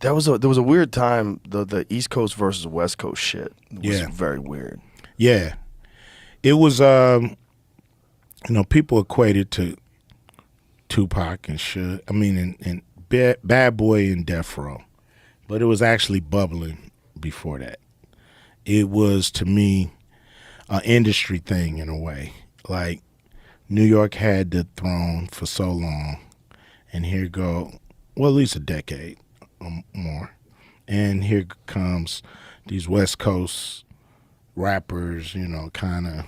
There was a weird time, the East Coast versus West Coast shit was Yeah. very weird. Yeah. It was, people equated to Tupac and Suge. I mean, and Bad Boy and Death Row. But it was actually bubbling before that. It was, to me, an industry thing in a way. Like, New York had the throne for so long, and here go, well, at least a decade or more. And here comes these West Coast rappers, kind of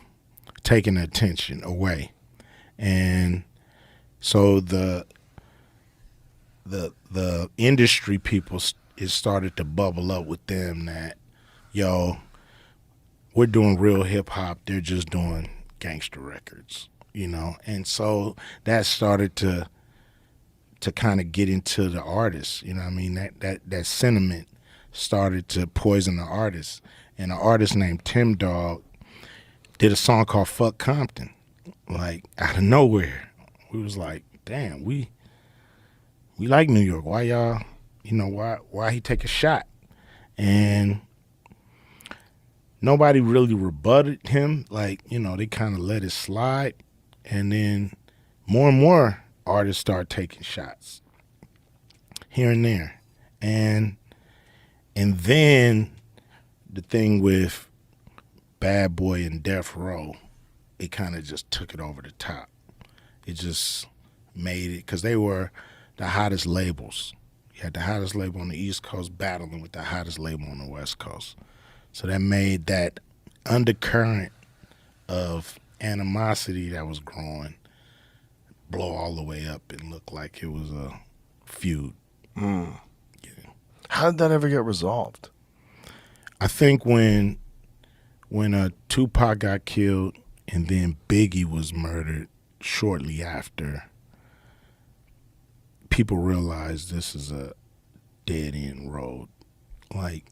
taking attention away. And so the industry people, it started to bubble up with them that, yo, we're doing real hip hop. They're just doing gangster records, And so that started to kind of get into the artists, I mean? That sentiment started to poison the artists. And an artist named Tim Dog did a song called Fuck Compton, like out of nowhere. We was like, damn, we like New York. Why y'all, why he take a shot? And nobody really rebutted him. Like, they kind of let it slide. And then more and more artists start taking shots here and there. And then the thing with Bad Boy and Death Row, it kind of just took it over the top. It just made it, because they were the hottest labels. You had the hottest label on the East Coast battling with the hottest label on the West Coast. So that made that undercurrent of animosity that was growing blow all the way up and look like it was a feud. Yeah. How did that ever get resolved? I think when Tupac got killed and then Biggie was murdered shortly after, people realized this is a dead-end road. Like,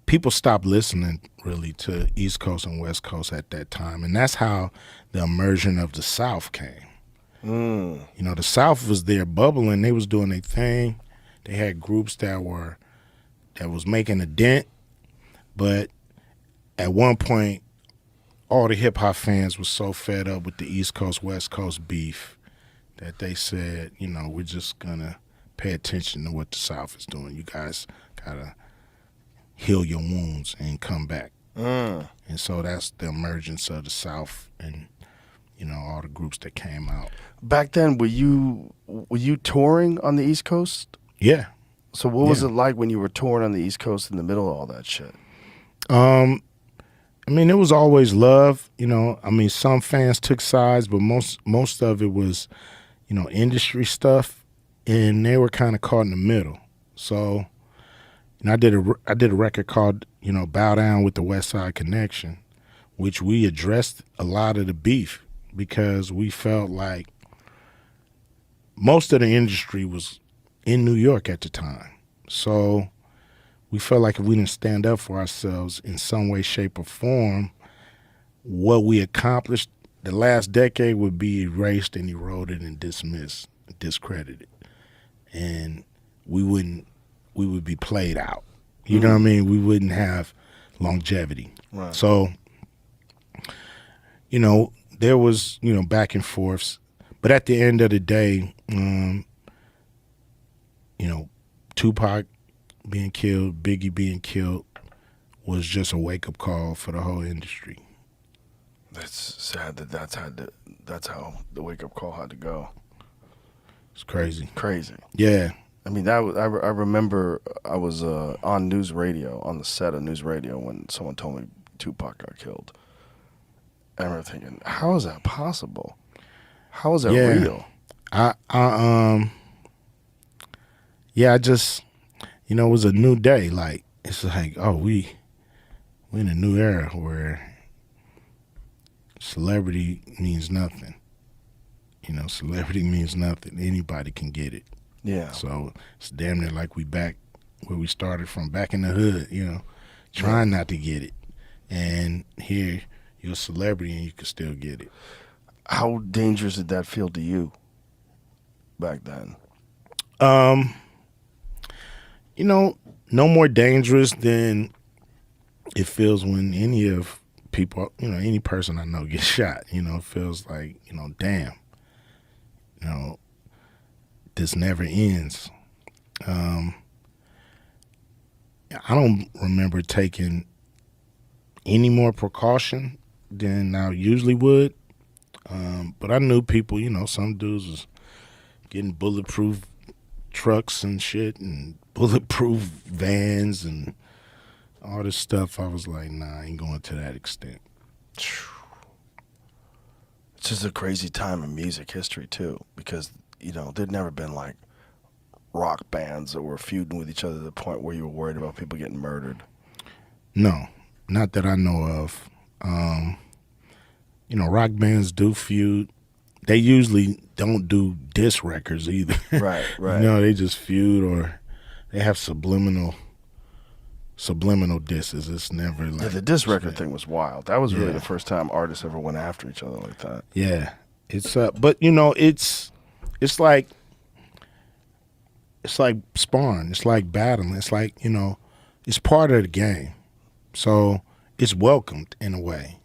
people stopped listening really to East Coast and West Coast at that time, and that's how the immersion of the South came. The South was there bubbling. They was doing their thing. They had groups that was making a dent, but at one point, all the hip hop fans were so fed up with the East Coast West Coast beef that they said, we're just gonna pay attention to what the South is doing. You guys gotta heal your wounds and come back. And so that's the emergence of the South and all the groups that came out. Back then, were you touring on the East Coast? Yeah. So what was it like when you were touring on the East Coast in the middle of all that shit? I mean, it was always love. Some fans took sides, but most of it was, industry stuff, and they were kind of caught in the middle. So, I did a record called, Bow Down with the West Side Connection, which we addressed a lot of the beef because we felt like most of the industry was in New York at the time. So we felt like if we didn't stand up for ourselves in some way, shape, or form, what we accomplished the last decade would be erased and eroded and dismissed, discredited. And we would be played out. You know what I mean? We wouldn't have longevity. Right. So, there was, back and forths. But at the end of the day, Tupac being killed, Biggie being killed was just a wake-up call for the whole industry. That's sad that's how the wake-up call had to go. It's crazy. Crazy. Yeah. I mean, I remember I was on news radio, on the set of news radio, when someone told me Tupac got killed. And I remember thinking, how is that possible? How is that real? I just, it was a new day. Like, it's like, oh, we in a new era where celebrity means nothing. Celebrity means nothing. Anybody can get it. Yeah. So it's damn near like we back where we started from, back in the hood, trying not to get it. And here, you're a celebrity and you can still get it. How dangerous did that feel to you back then? You know, no more dangerous than it feels when any of people, any person I know gets shot. It feels like, damn, you know, this never ends. Um, I don't remember taking any more precaution than I usually would. But I knew people, some dudes was getting bulletproof trucks and shit and bulletproof vans and all this stuff. I was like, nah, I ain't going to that extent. It's just a crazy time in music history too, because there'd never been like rock bands that were feuding with each other to the point where you were worried about people getting murdered. No, not that I know of. Rock bands do feud. They usually don't do diss records either. Right. They just feud or they have subliminal disses. It's never like The diss record thing was wild. That was really the first time artists ever went after each other like that. Yeah, it's but it's like sparring. It's like battling. It's like it's part of the game. So it's welcomed in a way.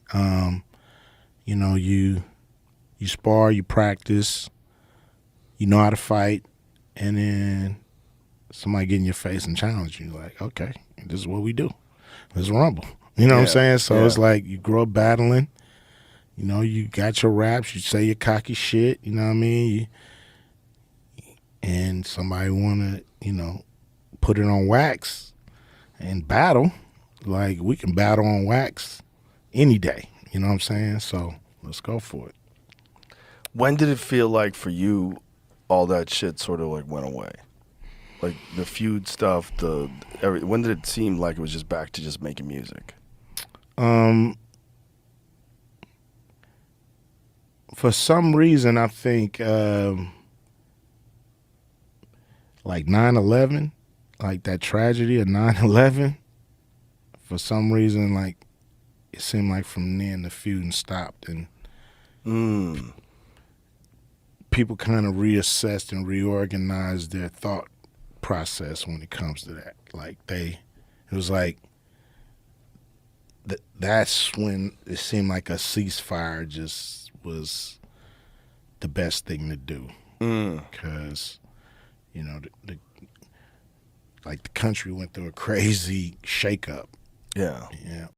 You spar, you practice, you know how to fight, and then somebody get in your face and challenge you. Like, okay, this is what we do. Let's rumble. You know what I'm saying? So it's like you grow up battling. You got your raps. You say your cocky shit. You know what I mean? And somebody want to, put it on wax and battle. Like, we can battle on wax any day. You know what I'm saying? So let's go for it. When did it feel like for you all that shit sort of like went away? Like the feud stuff, when did it seem like it was just back to just making music? For some reason, I think like 9/11, like that tragedy of 9/11, for some reason, like it seemed like from then the feuding stopped and people kind of reassessed and reorganized their thought process when it comes to that. Like it was like that's when it seemed like a ceasefire just was the best thing to do because the country went through a crazy shakeup. Yeah. Yeah.